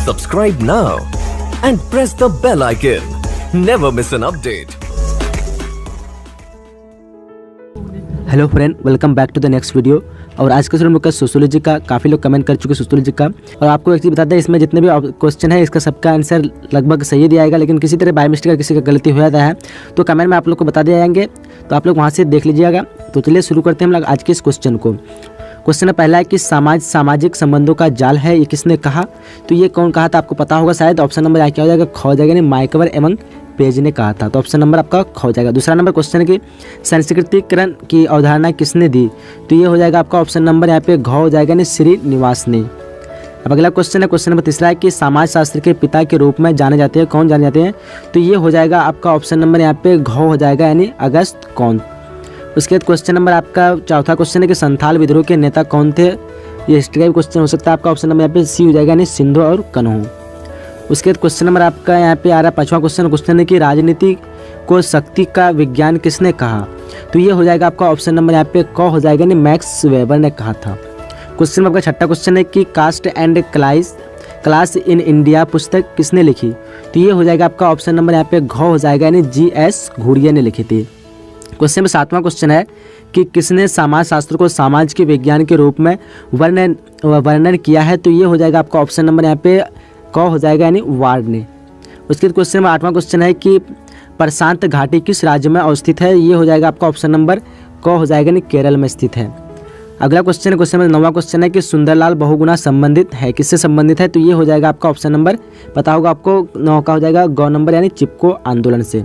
Subscribe now and press the bell icon. Never miss an update. Hello friend, welcome back to the next video. और आज के हम लोग का sociology का काफ़ी लोग कमेंट कर चुके सोशियोलॉजी का। और आपको एक चीज़ बता दें, इसमें जितने भी क्वेश्चन है इसका सबका आंसर लगभग सही दिया जाएगा, लेकिन किसी तरह बाय मिस्टेक किसी का गलती हो जाता है तो कमेंट में आप लोग को बता दिए जाएंगे, तो आप लोग वहाँ से देख लीजिएगा। तो चलिए शुरू करते हैं हम लोग आज के इस क्वेश्चन को। क्वेश्चन पहला है कि सामाजिक संबंधों का जाल है, ये किसने कहा? तो ये कौन कहा था आपको पता होगा शायद। ऑप्शन नंबर क्या हो जाएगा? ख हो जाएगा। माइकवर एवं पेज ने कहा था, तो ऑप्शन नंबर आपका ख हो जाएगा। दूसरा नंबर क्वेश्चन है कि संस्कृतिकरण की अवधारणा किसने दी? तो ये हो जाएगा आपका ऑप्शन नंबर यहाँ पे घ हो जाएगा, यानी श्रीनिवास ने। अब अगला क्वेश्चन है, क्वेश्चन नंबर तीसरा है कि समाजशास्त्र के पिता के रूप में जाने जाते हैं, कौन जाने जाते हैं? तो ये हो जाएगा आपका ऑप्शन नंबर यहाँ पे घ हो जाएगा, यानी अगस्त कौन। उसके बाद क्वेश्चन नंबर आपका चौथा क्वेश्चन है कि संथाल विद्रोह के नेता कौन थे? ये हिस्ट्री का क्वेश्चन हो सकता है आपका। ऑप्शन नंबर यहाँ पे सी हो जाएगा, यानी सिंधु और कन्हू। उसके बाद क्वेश्चन नंबर आपका यहाँ पे आ रहा है पांचवा क्वेश्चन है कि राजनीति को शक्ति का विज्ञान किसने कहा? तो ये हो जाएगा आपका ऑप्शन नंबर यहाँ पे क हो जाएगा, यानी मैक्स वेबर ने कहा था। क्वेश्चन आपका छठा क्वेश्चन है कि caste and class in India पुस्तक किसने लिखी? तो ये हो जाएगा आपका ऑप्शन नंबर यहाँ पे घ हो जाएगा, यानी GS घुरिया ने लिखी थी। क्वेश्चन में सातवां क्वेश्चन है कि किसने समाजशास्त्र को समाज के विज्ञान के रूप में वर्णन किया है? तो ये हो जाएगा आपका ऑप्शन नंबर यहाँ पे क हो जाएगा, यानी वार्ड ने। उसके बाद क्वेश्चन में आठवां क्वेश्चन है कि प्रशांत घाटी किस राज्य में अवस्थित है? ये हो जाएगा आपका ऑप्शन नंबर क हो जाएगा, यानी केरल में स्थित है। अगला क्वेश्चन है, क्वेश्चन में नौवां क्वेश्चन है कि सुंदरलाल बहुगुणा संबंधित है, किससे संबंधित है? तो ये हो जाएगा आपका ऑप्शन नंबर पता होगा आपको, नौ का हो जाएगा ग नंबर, यानी चिपको आंदोलन से।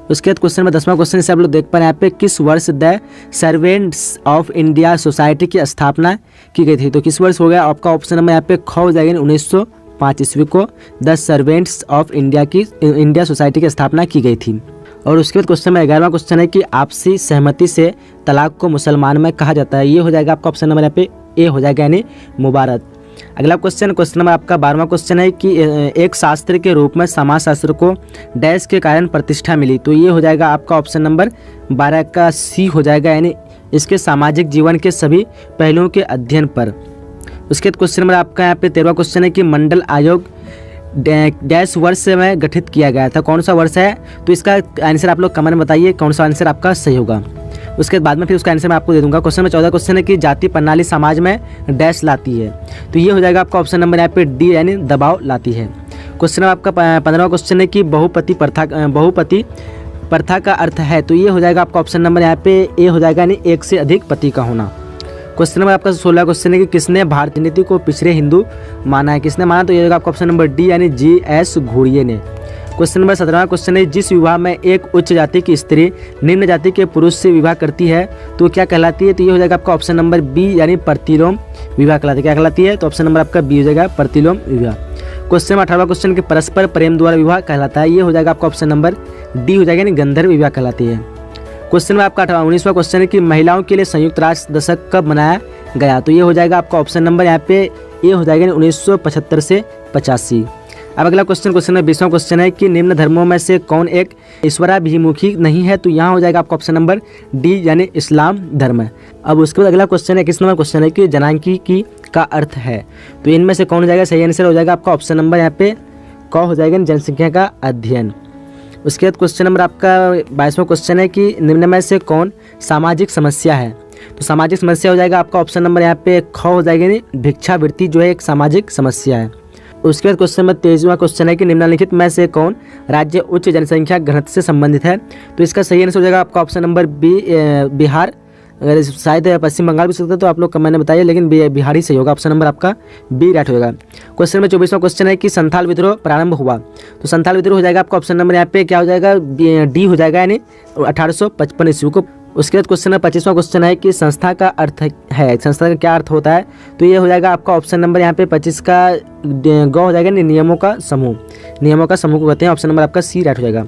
उसके बाद क्वेश्चन में 10वां क्वेश्चन से आप लोग देख पा रहे हैं यहाँ पे किस वर्ष the servants of India society की स्थापना की गई थी? तो किस वर्ष हो गया आपका ऑप्शन नंबर यहाँ पे ख हो जाएगा, 1905 ईस्वी को the servants of India society की स्थापना की गई थी। और उसके बाद क्वेश्चन में 11वां क्वेश्चन है कि आपसी सहमति से तलाक को मुसलमान में कहा जाता है? ये हो जाएगा आपका ऑप्शन नंबर यहाँ पे ए हो जाएगा, यानी मुबारक। अगला क्वेश्चन नंबर आपका 12वां क्वेश्चन है कि एक शास्त्र के रूप में समाजशास्त्र को डैश के कारण प्रतिष्ठा मिली? तो ये हो जाएगा आपका ऑप्शन नंबर 12 का सी हो जाएगा, यानी इसके सामाजिक जीवन के सभी पहलुओं के अध्ययन पर। उसके बाद क्वेश्चन नंबर आपका यहाँ पे 13वां क्वेश्चन है कि मंडल आयोग डैश वर्ष में गठित किया गया था, कौन सा वर्ष है? तो इसका आंसर आप लोग कमेंट में बताइए कौन सा आंसर आपका सही होगा। उसके बाद में फिर उसका आंसर मैं आपको दे दूंगा। क्वेश्चन में 14 क्वेश्चन है कि जाति प्रणाली समाज में डैश लाती है? तो ये हो जाएगा आपका ऑप्शन नंबर यहाँ पे डी, यानी दबाव लाती है। क्वेश्चन में आपका 15वां क्वेश्चन है कि बहुपति प्रथा का अर्थ है? तो ये हो जाएगा आपका ऑप्शन नंबर यहाँ पे ए हो जाएगा, यानी एक से अधिक पति का होना। क्वेश्चन नंबर आपका 16 क्वेश्चन है कि किसने भारतीय नीति को पिछड़े हिंदू माना है? किसने माना? तो ये होगा आपका ऑप्शन नंबर डी, यानी GS घुरिये ने। क्वेश्चन नंबर 17वां क्वेश्चन है जिस विवाह में एक उच्च जाति की स्त्री निम्न जाति के पुरुष से विवाह करती है तो क्या कहलाती है? तो ये हो जाएगा आपका ऑप्शन नंबर बी, यानी प्रतिलोम विवाह कहलाती है। क्या कहलाती है? तो ऑप्शन नंबर आपका बी हो जाएगा, प्रतिलोम विवाह। क्वेश्चन नंबर 18वां क्वेश्चन के परस्पर प्रेम द्वारा विवाह कहलाता है? ये हो जाएगा आपका ऑप्शन नंबर डी हो जाएगा, यानी गंधर्व विवाह कहलाती है। क्वेश्चन में आपका 19वां क्वेश्चन है कि महिलाओं के लिए संयुक्त राष्ट्र दशक कब मनाया गया? तो ये हो जाएगा आपका ऑप्शन नंबर यहाँ पे ए हो जाएगा, 1975 से 85। अब अगला क्वेश्चन में 20वां क्वेश्चन है कि निम्न धर्मों में से कौन एक ईश्वराभिमुखी नहीं है? तो यहाँ हो जाएगा आपका ऑप्शन नंबर डी, यानी इस्लाम धर्म है। अब उसके बाद अगला क्वेश्चन है 21 नंबर क्वेश्चन है कि जनांकी का अर्थ है? तो इनमें से कौन हो जाएगा? सही आंसर हो जाएगा आपका ऑप्शन नंबर यहाँ पे क हो जाएगा, जनसंख्या का अध्ययन। उसके बाद क्वेश्चन नंबर आपका 22वां क्वेश्चन है कि निम्न में से कौन सामाजिक समस्या है? तो सामाजिक समस्या हो जाएगा आपका ऑप्शन नंबर यहाँ पे ख हो जाएगा, यानी भिक्षावृत्ति जो है एक सामाजिक समस्या है। उसके बाद क्वेश्चन नंबर 23वां क्वेश्चन है कि निम्नलिखित में से कौन राज्य उच्च जनसंख्या घनत्व से संबंधित है? तो इसका सही आंसर हो जाएगा आपका ऑप्शन नंबर बी, बिहार। अगर शायद पश्चिम बंगाल भी सकता है तो आप लोग कमेंट में बताइए, लेकिन बिहार ही सही होगा, ऑप्शन नंबर आपका बी राइट होगा। क्वेश्चन में 24वां क्वेश्चन है कि संथाल विद्रोह प्रारंभ हुआ? तो संथाल विद्रोह हो जाएगा आपका ऑप्शन नंबर यहाँ पे क्या हो जाएगा, डी हो जाएगा, यानी 1855 ईस्वी को। उसके बाद क्वेश्चन में 25वां क्वेश्चन है कि संस्था का अर्थ है, संस्था का क्या अर्थ होता है? तो ये हो जाएगा आपका ऑप्शन नंबर यहाँ पे 25 का ग हो जाएगा, नियमों का समूह को कहते हैं, ऑप्शन नंबर आपका सी राइट हो जाएगा।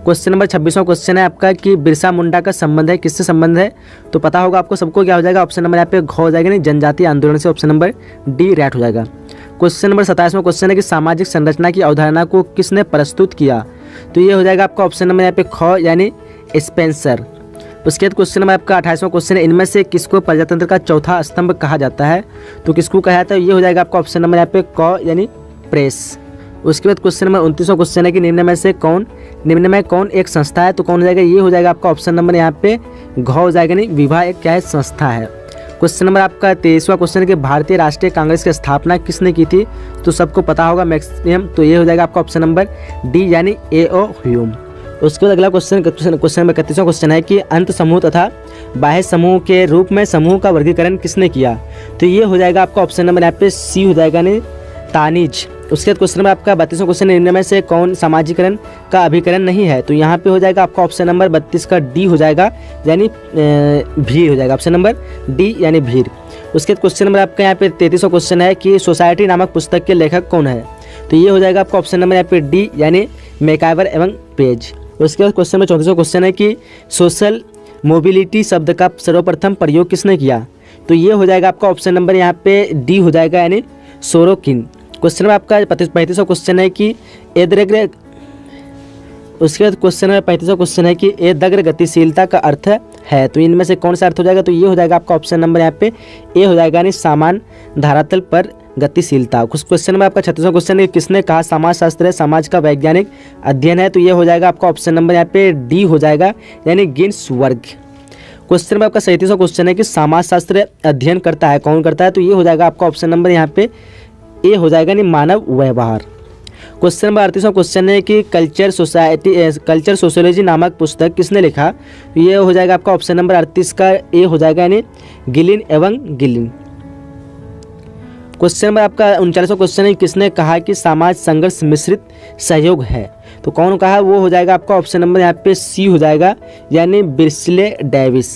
क्वेश्चन नंबर 26वां क्वेश्चन है आपका कि बिरसा मुंडा का संबंध है, किससे संबंध है? तो पता होगा आपको सबको, क्या हो जाएगा ऑप्शन नंबर यहाँ पे घ हो जाएगा, नहीं जनजातीय आंदोलन से, ऑप्शन नंबर डी राइट हो जाएगा। क्वेश्चन नंबर 27वां क्वेश्चन है कि सामाजिक संरचना की अवधारणा को किसने प्रस्तुत किया? तो ये हो जाएगा आपका ऑप्शन नंबर यहाँ पे ख, यानी स्पेंसर। उसके बाद क्वेश्चन नंबर आपका 28वां क्वेश्चन है, इनमें से किसको प्रजातंत्र का चौथा स्तंभ कहा जाता है? तो किसको कहा जाता है? ये हो जाएगा आपका ऑप्शन नंबर यहाँ पे क, यानी प्रेस। उसके बाद क्वेश्चन नंबर 29वां क्वेश्चन है कि निम्न में कौन एक संस्था है, तो कौन हो जाएगा, ये हो जाएगा आपका ऑप्शन नंबर यहाँ पे घ हो जाएगा, नहीं विवाह एक क्या है, संस्था है। क्वेश्चन नंबर आपका 23वां क्वेश्चन है कि भारतीय राष्ट्रीय कांग्रेस की स्थापना किसने की थी, तो सबको पता होगा मैक्सिमम, तो ये हो जाएगा आपका ऑप्शन नंबर डी यानी A.O. ह्यूम। उसके बाद अगला क्वेश्चन नंबर 31वां क्वेश्चन है कि अंत समूह तथा बाह्य समूह के रूप में समूह का वर्गीकरण किसने किया, तो ये हो जाएगा आपका ऑप्शन नंबर यहाँ पे सी हो जाएगा, नहीं तानिज। उसके बाद क्वेश्चन नंबर आपका 32वां क्वेश्चन है, इनमें से कौन सामाजिकरण का अभिकरण नहीं है, तो यहाँ पे हो जाएगा आपका ऑप्शन नंबर 32 का डी हो जाएगा, यानी भीड़ हो जाएगा, ऑप्शन नंबर डी यानी भीड़। उसके बाद क्वेश्चन नंबर आपका यहाँ पे 33वां क्वेश्चन है कि सोसाइटी नामक पुस्तक के लेखक कौन है, तो ये हो जाएगा आपका ऑप्शन नंबर यहाँ पे डी यानी मैकाइवर एवं पेज। उसके बाद क्वेश्चन नंबर 34वां क्वेश्चन है कि सोशल मोबिलिटी शब्द का सर्वप्रथम प्रयोग किसने किया, तो ये हो जाएगा आपका ऑप्शन नंबर यहाँ पे डी हो जाएगा, यानी सोरोकिन। क्वेश्चन में आपका 35वां क्वेश्चन है कि उसके बाद क्वेश्चन नंबर 35वां क्वेश्चन है कि एदग्र गतिशीलता का अर्थ है, तो इनमें से कौन सा अर्थ हो जाएगा, तो ये हो जाएगा आपका ऑप्शन नंबर यहाँ पे ए हो जाएगा, यानी सामान धरातल पर गतिशीलता। कुछ क्वेश्चन में आपका 36वां क्वेश्चन है कि किसने कहा समाज शास्त्र समाज का वैज्ञानिक अध्ययन है, तो ये हो जाएगा आपका ऑप्शन नंबर यहाँ पे डी हो जाएगा, यानी गिन्सबर्ग। क्वेश्चन में आपका 37वां क्वेश्चन है कि समाज शास्त्र अध्ययन करता है, कौन करता है, तो ये हो जाएगा आपका ऑप्शन नंबर यहाँ पे ए हो जाएगा, यानी मानव व्यवहार। क्वेश्चन नंबर 38वां क्वेश्चन है कि कल्चर सोशियोलॉजी नामक पुस्तक किसने लिखा, तो ये हो जाएगा आपका ऑप्शन नंबर 38 का ए हो जाएगा, यानी गिलिन एवं गिलिन। क्वेश्चन नंबर आपका 39वां क्वेश्चन है किसने कहा कि समाज संघर्ष मिश्रित सहयोग है, तो कौन कहा, वो हो जाएगा आपका ऑप्शन नंबर यहाँ पे सी हो जाएगा, यानी बिर्सले डेविस।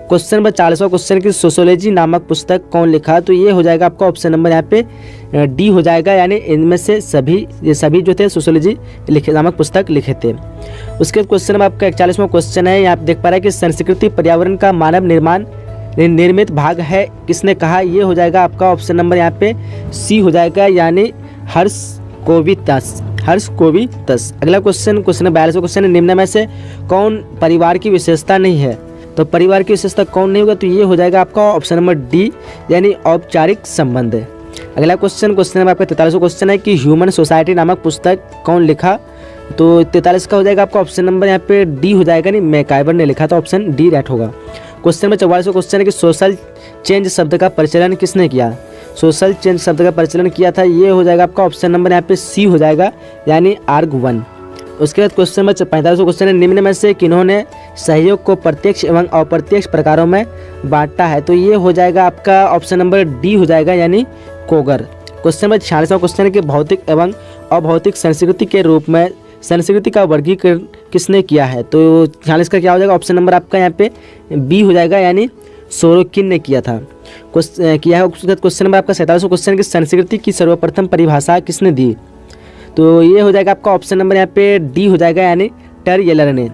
क्वेश्चन नंबर 40वां क्वेश्चन की सोशियोलॉजी नामक पुस्तक कौन लिखा, तो ये हो जाएगा आपका ऑप्शन नंबर यहाँ पे डी हो जाएगा, यानी इनमें से सभी जो थे सोशियोलॉजी नामक पुस्तक लिखे थे। उसके क्वेश्चन नंबर आपका 41वां क्वेश्चन है, यहाँ देख पा रहे हैं कि संस्कृति पर्यावरण का मानव निर्मित भाग है, किसने कहा, ये हो जाएगा आपका ऑप्शन नंबर यहाँ पे सी हो जाएगा, यानी हर्ष कोवितस। अगला क्वेश्चन नंबर 42वां क्वेश्चन है, निम्न में से कौन परिवार की विशेषता नहीं है, तो परिवार की विशेषता कौन नहीं होगा, तो ये हो जाएगा आपका ऑप्शन नंबर डी, यानी औपचारिक संबंध। अगला क्वेश्चन नंबर आपका 43वां क्वेश्चन है कि ह्यूमन सोसाइटी नामक पुस्तक कौन लिखा, तो 43 का हो जाएगा आपका ऑप्शन नंबर यहाँ पे डी हो जाएगा, नहीं मैकाइवर ने लिखा, तो ऑप्शन डी राइट होगा। क्वेश्चन नंबर 44वां क्वेश्चन है कि सोशल चेंज शब्द का प्रचलन किसने किया, सोशल चेंज शब्द का प्रचलन किया था, ये हो जाएगा आपका ऑप्शन नंबर यहाँ पे सी हो जाएगा, यानी आर्ग 1। उसके बाद क्वेश्चन नंबर 45वां क्वेश्चन है, निम्न में से किन्होंने सहयोग को प्रत्यक्ष एवं अप्रत्यक्ष प्रकारों में बांटा है, तो ये हो जाएगा आपका ऑप्शन नंबर डी हो जाएगा, यानी कोगर। क्वेश्चन नंबर 46वां क्वेश्चन है कि भौतिक एवं अभौतिक संस्कृति के रूप में संस्कृति का वर्गीकरण किसने किया है, तो 46 का क्या हो जाएगा, ऑप्शन नंबर आपका यहाँ पे बी हो जाएगा, यानी सोरोकिन ने किया था, किया है। क्वेश्चन नंबर आपका 47वां क्वेश्चन कि संस्कृति की सर्वप्रथम परिभाषा किसने दी, तो ये हो जाएगा आपका ऑप्शन नंबर यहाँ पे डी हो जाएगा, यानी टर येलर ने।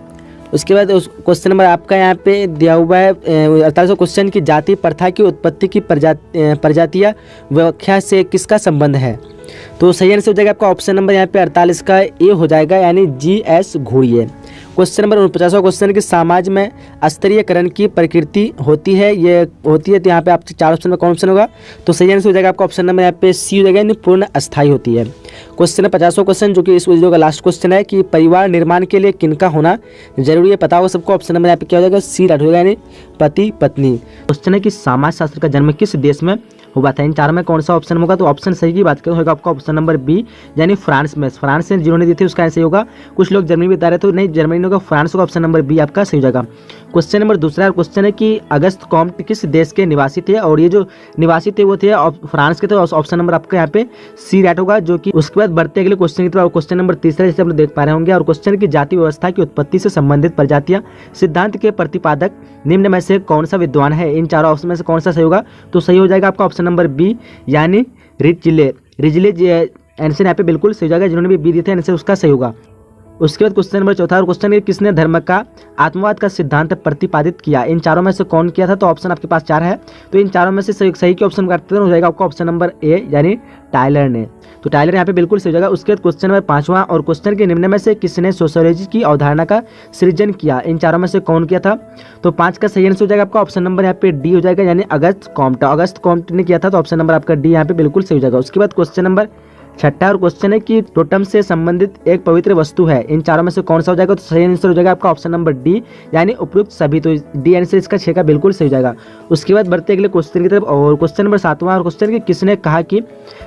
उसके बाद उस क्वेश्चन नंबर आपका यहाँ पे दिया हुआ है 48वां क्वेश्चन की जाति प्रथा की उत्पत्ति की प्रजातीय व्याख्या से किसका संबंध है, तो सही आंसर हो जाएगा आपका ऑप्शन नंबर यहाँ पे 48 का ए हो जाएगा, यानी GS घुरिए। क्वेश्चन नंबर 49वां क्वेश्चन कि समाज में स्तरीयकरण की प्रकृति होती है, तो यहाँ पे आपके 4 ऑप्शन में कौन ऑप्शन होगा, तो सही आंसर हो जाएगा आपका ऑप्शन नंबर यहाँ पे सी हो जाएगा, यानी पूर्ण अस्थायी होती है। क्वेश्चन नंबर 50वां क्वेश्चन जो कि इस वीडियो का लास्ट क्वेश्चन है कि परिवार निर्माण के लिए किनका होना जरूरी है, पता होगा सबको, ऑप्शन नंबर यहाँ पे क्या हो जाएगा, सी राइट होगा, यानी पति पत्नी। क्वेश्चन है कि समाज शास्त्र का जन्म किस देश में हुआ था, इन चारों में कौन सा ऑप्शन होगा, तो ऑप्शन सही की बात करें होगा आपका ऑप्शन नंबर बी, यानी फ्रांस में। फ्रांस से जिन्होंने दी थी उसका सही होगा, कुछ लोग जर्मनी बता रहे तो नहीं, जर्मनी होगा, फ्रांस होगा, ऑप्शन नंबर बी आपका सही हो जाएगा। क्वेश्चन नंबर दूसरा क्वेश्चन है कि अगस्त कॉम्ट किस देश के निवासी थे, और ये जो निवासी थे वो थे फ्रांस के थे, ऑप्शन नंबर आपका यहाँ पे सी राइट होगा। जो कि उसके बाद बढ़ते अगले क्वेश्चन की तरफ, क्वेश्चन नंबर तीसरा जैसे आप लोग देख पा रहे होंगे, और क्वेश्चन की जाति व्यवस्था की उत्पत्ति से संबंधित प्रजातियां सिद्धांत के प्रतिपादक निम्न में से कौन सा विद्वान है, इन चारों ऑप्शन में से कौन सा सही होगा, तो सही हो जाएगा आपका ऑप्शन नंबर बी, यानी रिजले आंसर यहाँ पे बिल्कुल सही हो जाएगा, जिन्होंने भी बी दिए थे आंसर उसका सही होगा। उसके बाद क्वेश्चन नंबर चौथा क्वेश्चन है किसने धर्म का आत्मवाद का सिद्धांत प्रतिपादित किया, इन चारों में से कौन किया था, तो ऑप्शन आपके पास 4 है, तो इन चारों में से सही के ऑप्शन करते हो जाएगा आपका ऑप्शन नंबर ए, यानी टाइलर ने, तो टाइलर यहाँ पे बिल्कुल सही हो जाएगा। उसके बाद क्वेश्चन नंबर 5वां और क्वेश्चन के निम्न में से किसने सोशियोलॉजी की अवधारणा का सृजन किया, इन चारों में से कौन किया था, तो 5 का सही आंसर हो जाएगा आपका ऑप्शन नंबर यहाँ पे डी हो जाएगा, यानी अगस्त कॉम्ट ने किया था, तो ऑप्शन नंबर आपका डी यहाँ पे बिल्कुल सही हो जाएगा। उसके बाद क्वेश्चन नंबर छठा और क्वेश्चन है कि टोटम से संबंधित एक पवित्र वस्तु है, इन चारों में से कौन सा हो जाएगा? तो सही आंसर हो जाएगा आपका ऑप्शन नंबर डी यानी उपयुक्त सभी। तो डी आंसर इसका 6 का बिल्कुल सही हो जाएगा। उसके बाद बढ़ते अगले क्वेश्चन की तरफ और क्वेश्चन नंबर 7वां और क्वेश्चन कि किसने कहा कि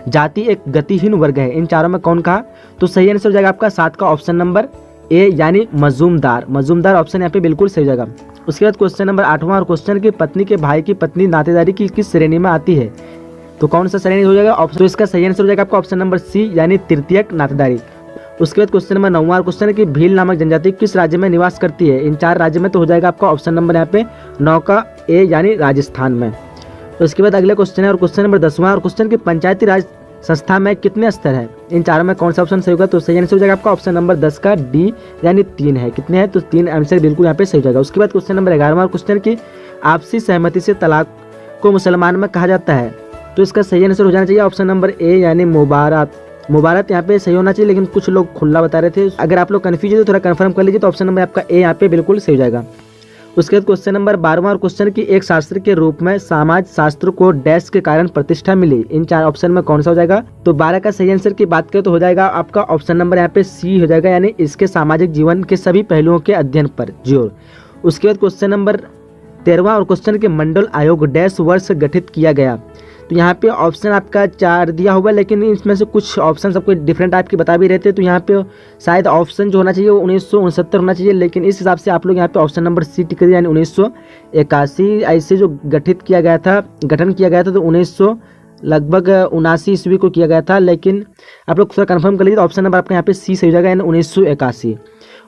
जाति एक गतिहीन वर्ग है, इन चारों में कौन कहा? तो सही आंसर हो जाएगा आपका 7 का ऑप्शन नंबर ए यानी मजूमदार। मजूमदार ऑप्शन यहाँ पे बिल्कुल सही हो जाएगा। उसके बाद क्वेश्चन नंबर 8वां और क्वेश्चन की पत्नी के भाई की पत्नी नातेदारी की किस श्रेणी में आती है? तो कौन सा श्रेणी हो जाएगा? तो इसका सही आंसर हो जाएगा आपका ऑप्शन नंबर सी यानी तृतीयक नातेदारी। उसके बाद क्वेश्चन नंबर 9वां क्वेश्चन है कि भील नामक जनजाति किस राज्य में निवास करती है? इन 4 राज्य में तो हो जाएगा आपका ऑप्शन नंबर यहाँ पे 9 का ए यानी राजस्थान में। उसके बाद अगले क्वेश्चन है और क्वेश्चन नंबर 10वां और क्वेश्चन की पंचायती राज संस्था में कितने स्तर है? इन चारों में कौन सा ऑप्शन सही होगा? तो सही आंसर हो जाएगा आपका ऑप्शन नंबर 10 का डी यानी 3 है। कितने हैं? तो 3 आंसर बिल्कुल यहाँ पे सही हो जाएगा। उसके बाद क्वेश्चन नंबर 11वां क्वेश्चन की आपसी सहमति से तलाक को मुसलमान में कहा जाता है? तो इसका सही आंसर हो जाना चाहिए ऑप्शन नंबर ए यानी मुबारत। मुबारत यहाँ पे सही होना चाहिए, लेकिन कुछ लोग खुला बता रहे थे। अगर आप लोग कन्फ्यूज है तो थोड़ा कंफर्म कर लीजिए। तो ऑप्शन नंबर आपका ए यहाँ पे बिल्कुल सही हो जाएगा। उसके बाद क्वेश्चन नंबर 12वां और क्वेश्चन की एक शास्त्र के रूप में समाज शास्त्र को डैश के कारण प्रतिष्ठा मिली, इन 4 ऑप्शन में कौन सा हो जाएगा? तो 12 का सही आंसर की बात करें तो हो जाएगा आपका ऑप्शन नंबर यहाँ पे सी हो जाएगा यानी इसके सामाजिक जीवन के सभी पहलुओं के अध्ययन पर जोर। उसके बाद क्वेश्चन नंबर 13वां और क्वेश्चन के मंडल आयोग डैश वर्ष गठित किया गया? तो यहाँ पे ऑप्शन आपका 4 दिया हुआ है, लेकिन इसमें से कुछ ऑप्शन सबको डिफरेंट टाइप के बता भी रहते हैं। तो यहाँ पे शायद ऑप्शन जो होना चाहिए वो 1969 होना चाहिए, लेकिन इस हिसाब से आप लोग यहाँ पे ऑप्शन नंबर सी टिक यानी 1981 ऐसे जो गठन किया गया था तो 1900 लगभग 79 ईस्वी को किया गया था, लेकिन आप लोग थोड़ा कंफर्म कर लीजिए। तो ऑप्शन नंबर आपका यहाँ पे सी सही हो जाएगा यानी 1981।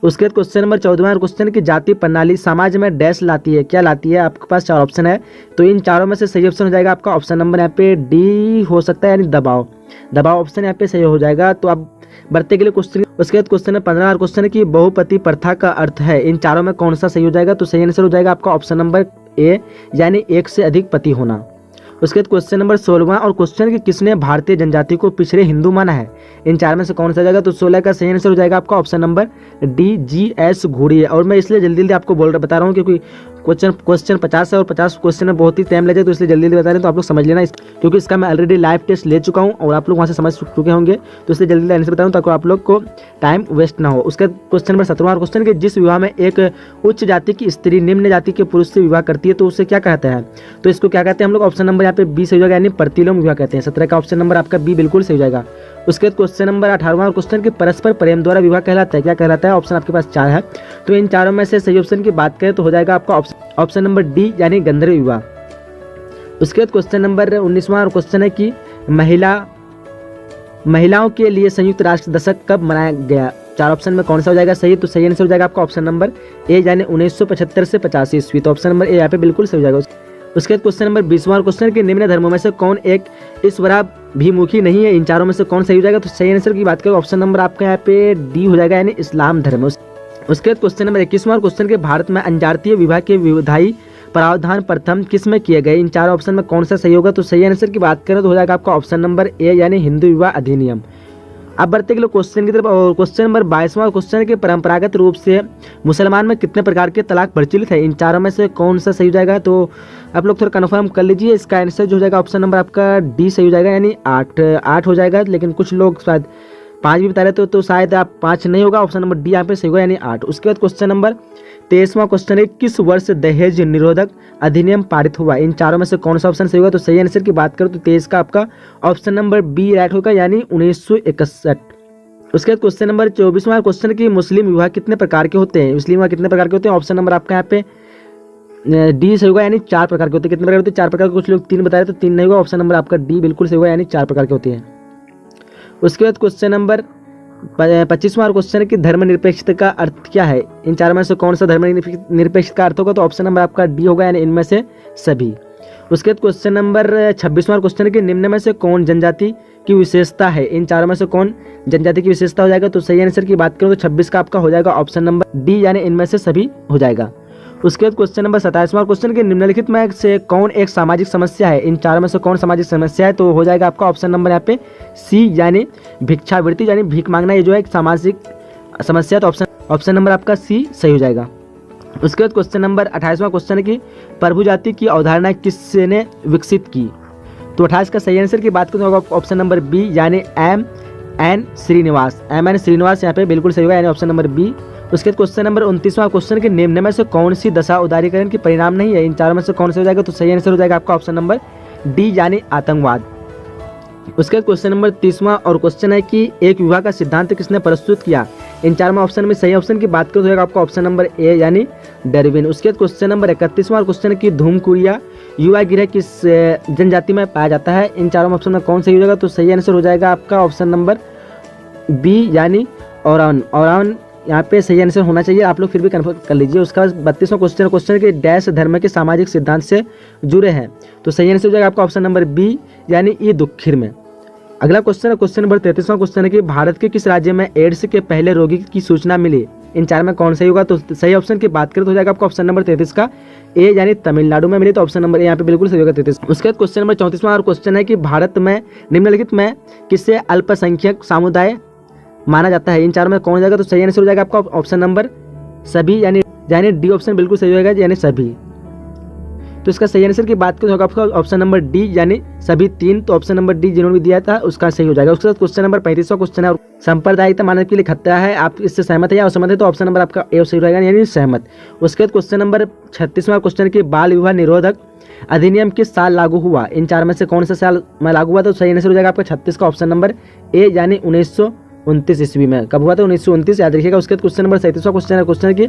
उसके बाद क्वेश्चन नंबर 14वां क्वेश्चन की जाति प्रणाली समाज में डैश लाती है? क्या लाती है? आपके पास 4 ऑप्शन है, तो इन चारों में से सही ऑप्शन हो जाएगा आपका ऑप्शन नंबर यहाँ पे डी हो सकता है यानी दबाव। दबाव ऑप्शन यहाँ पे सही हो जाएगा। तो अब बढ़ते के लिए क्वेश्चन। उसके बाद क्वेश्चन है 15वां क्वेश्चन की बहुपति प्रथा का अर्थ है? इन चारों में कौन सा सही हो जाएगा? तो सही आंसर हो जाएगा आपका ऑप्शन नंबर ए यानी एक से अधिक पति होना। उसके बाद क्वेश्चन नंबर 16वां और क्वेश्चन की किसने भारतीय जनजाति को पिछड़े हिंदू माना है? इन 4 में से कौन सा जाएगा? तो 16 का सही आंसर हो जाएगा आपका ऑप्शन नंबर डी GS घोड़ी है। और मैं इसलिए जल्दी आपको बता रहा हूँ क्योंकि क्वेश्चन 50 है और 50 क्वेश्चन में बहुत ही टाइम लगे, तो इसलिए जल्दी बता रहे हैं। तो आप लोग समझ लेना क्योंकि इसका मैं ऑलरेडी लाइव टेस्ट ले चुका हूँ और आप लोग वहाँ से समझ चुके होंगे, तो इसलिए जल्दी आंसर बता रहा हूँ ताकि आप लोग को टाइम वेस्ट ना हो। उसका क्वेश्चन नंबर 17वां क्वेश्चन के जिस विवाह में एक उच्च जाति की स्त्री निम्न जाति के पुरुष से विवाह करती है तो उसे क्या कहते हैं? तो इसको क्या कहते हैं हम लोग? ऑप्शन नंबर यहाँ पे बी सही हो जाएगा यानी प्रतिलोम विवाह कहते हैं। 17 का ऑप्शन नंबर आपका बी बिल्कुल सही हो जाएगा। उसके बाद क्वेश्चन नंबर 18वां क्वेश्चन के परस्पर प्रेम द्वारा विवाह कहलाता है? क्या कहलाता है? ऑप्शन आपके पास 4 है, तो इन चारों में से सही ऑप्शन की बात करें तो हो जाएगा आपका ऑप्शन नंबर डी यानी गंधर्व विवाह। उसके बाद क्वेश्चन नंबर 19वां क्वेश्चन है कि महिलाओं के लिए संयुक्त राष्ट्र दशक कब मनाया गया? 4 ऑप्शन में कौन सा हो जाएगा सही? तो सही आंसर हो जाएगा आपका ऑप्शन नंबर ए यानी 1975 से 85 ईस्वी। तो ऑप्शन नंबर ए यहाँ पे बिल्कुल सही हो जाएगा। उसके बाद क्वेश्चन नंबर 20वां क्वेश्चन के निम्न धर्मों में से कौन एक ईश्वराभिमुखी नहीं है? इन चारों में से कौन सही हो जाएगा? तो सही आंसर की बात करें ऑप्शन नंबर आपका यहाँ पे डी हो जाएगा यानी इस्लाम धर्म। उसके बाद क्वेश्चन नंबर 21वां क्वेश्चन के भारत में अंजातीय विवाह के विधायी प्रावधान प्रथम किस में किए गए? इन 4 ऑप्शन में कौन सा सही होगा? तो सही आंसर की बात करें तो हो जाएगा आपका ऑप्शन नंबर ए यानी हिंदू विवाह अधिनियम। अब बढ़ते के लिए क्वेश्चन की तरफ और क्वेश्चन नंबर 22वां क्वेश्चन के परंपरागत रूप से मुसलमान में कितने प्रकार के तलाक प्रचलित है? इन चारों में से कौन सा सही हो जाएगा? तो आप लोग थोड़ा कन्फर्म कर लीजिए। इसका आंसर जो हो जाएगा ऑप्शन नंबर आपका डी सही हो जाएगा यानी 8 हो जाएगा, लेकिन कुछ लोग शायद 5 भी बता रहे थे, तो शायद आप 5 नहीं होगा, ऑप्शन नंबर डी यहाँ पे सही होगा यानी 8। उसके बाद क्वेश्चन नंबर 23वां क्वेश्चन है किस वर्ष दहेज निरोधक अधिनियम पारित हुआ? इन चारों में से कौन सा ऑप्शन सही होगा? तो सही आंसर की बात करो तो 23 का आपका ऑप्शन नंबर बी राइट होगा यानी 1961। उसके बाद क्वेश्चन नंबर 24वां क्वेश्चन की मुस्लिम विवाह कितने प्रकार के होते हैं? मुस्लिम विवाह कितने प्रकार के होते हैं? ऑप्शन नंबर आपका यहाँ पे डी सही होगा यानी 4 प्रकार के होते हैं। कितने प्रकार होते हैं? 4 प्रकार के। कुछ लोग 3 बता रहे तो 3 नहीं होगा, ऑप्शन नंबर आपका डी बिल्कुल सही होगा यानी 4 प्रकार के होते हैं। उसके बाद क्वेश्चन नंबर 25वां क्वेश्चन की धर्मनिरपेक्षता का अर्थ क्या है? इन 4 में से कौन सा धर्मनिरपेक्षता का अर्थ होगा? तो ऑप्शन नंबर आपका डी होगा यानी इनमें से सभी। उसके बाद क्वेश्चन नंबर 26वां क्वेश्चन के निम्न में से कौन जनजाति की विशेषता है? इन 4 में से कौन जनजाति की विशेषता हो जाएगा? तो सही आंसर की बात करूं तो 26 का आपका हो जाएगा ऑप्शन नंबर डी यानी इनमें से सभी हो जाएगा। उसके बाद क्वेश्चन नंबर 27वां क्वेश्चन के निम्नलिखित में से कौन एक सामाजिक समस्या है? इन 4 में से कौन सामाजिक समस्या है? तो हो जाएगा आपका ऑप्शन नंबर यहाँ पे सी यानी भिक्षावृत्ति यानी भीख मांगना, ये जो है एक सामाजिक समस्या, तो ऑप्शन नंबर आपका सी सही हो जाएगा। उसके बाद क्वेश्चन नंबर 28वां क्वेश्चन की प्रभु जाति की अवधारणा किसने विकसित की? तो 28 का सही आंसर की बात करें तो ऑप्शन नंबर बी यानी एन श्रीनिवास, MN श्रीनिवास यहाँ पे बिल्कुल सही होगा, यानी ऑप्शन नंबर बी। उसके बाद क्वेश्चन नंबर 29वां क्वेश्चन के निम्न में से कौन सी दशा उदारीकरण की परिणाम नहीं है, इन चारों में से कौन सा हो जाएगा, तो सही आंसर हो जाएगा आपका ऑप्शन नंबर डी यानी आतंकवाद। उसके बाद क्वेश्चन नंबर 30वां और क्वेश्चन है कि एक विवाह का सिद्धांत किसने प्रस्तुत किया, इन चारों ऑप्शन में सही ऑप्शन की बात करें तो होगा आपका ऑप्शन नंबर ए यानी डार्विन। उसके बाद क्वेश्चन नंबर 31वां क्वेश्चन है कि धूमकुड़िया युवा गिरह किस जनजाति में पाया जाता है, इन चारों ऑप्शन में कौन सही हो जाएगा, तो सही आंसर हो जाएगा आपका ऑप्शन नंबर बी यानी औरान। औरान यहाँ पे सही आंसर होना चाहिए, आप लोग फिर भी कन्फर्म कर लीजिए। उसके बाद 32वां क्वेश्चन के डैश धर्म के सामाजिक सिद्धांत से जुड़े हैं, तो सही आंसर हो जाएगा आपका ऑप्शन नंबर बी यानी ई दुखिर में। अगला क्वेश्चन है क्वेश्चन नंबर 33वां क्वेश्चन है कि भारत के किस राज्य में एड्स के पहले रोगी की सूचना मिली, इन चार में कौन सही होगा, तो सही ऑप्शन की बात करें तो हो जाएगा आपका ऑप्शन नंबर 33 का ए यानी तमिलनाडु में मिली, तो ऑप्शन नंबर ए यहाँ पे बिल्कुल सही होगा 33। उसके बाद क्वेश्चन नंबर 34वां और क्वेश्चन है कि भारत में निम्नलिखित में किससे अल्पसंख्यक समुदाय माना जाता है, इन चार में कौन हो जाएगा, तो सही आंसर हो जाएगा आपका ऑप्शन नंबर सभी यानी डी ऑप्शन बिल्कुल सही होगा यानी सभी। तो इसका सही आंसर की बात करें तो होगा आपका ऑप्शन नंबर डी यानी सभी 3, तो ऑप्शन नंबर डी जिन्होंने भी दिया था उसका सही हो जाएगा। उसके बाद क्वेश्चन नंबर 35वां क्वेश्चन है और सांप्रदायिकता मानव के लिए खतरा है, आप इससे सहमत है या असहमत है, तो ऑप्शन नंबर आपका ए सही रहेगा यानी सहमत। उसके बाद क्वेश्चन नंबर 36वां क्वेश्चन की बाल विवाह निरोधक अधिनियम किस साल लागू हुआ, इन चार में से कौन सा साल में लागू हुआ, तो सही आंसर हो जाएगा आपका 36 का ऑप्शन नंबर ए यानी 1929 ईस्वी में। कब हुआ था, 1929 याद रखिएगा। उसके बाद क्वेश्चन नंबर 37वां क्वेश्चन है कि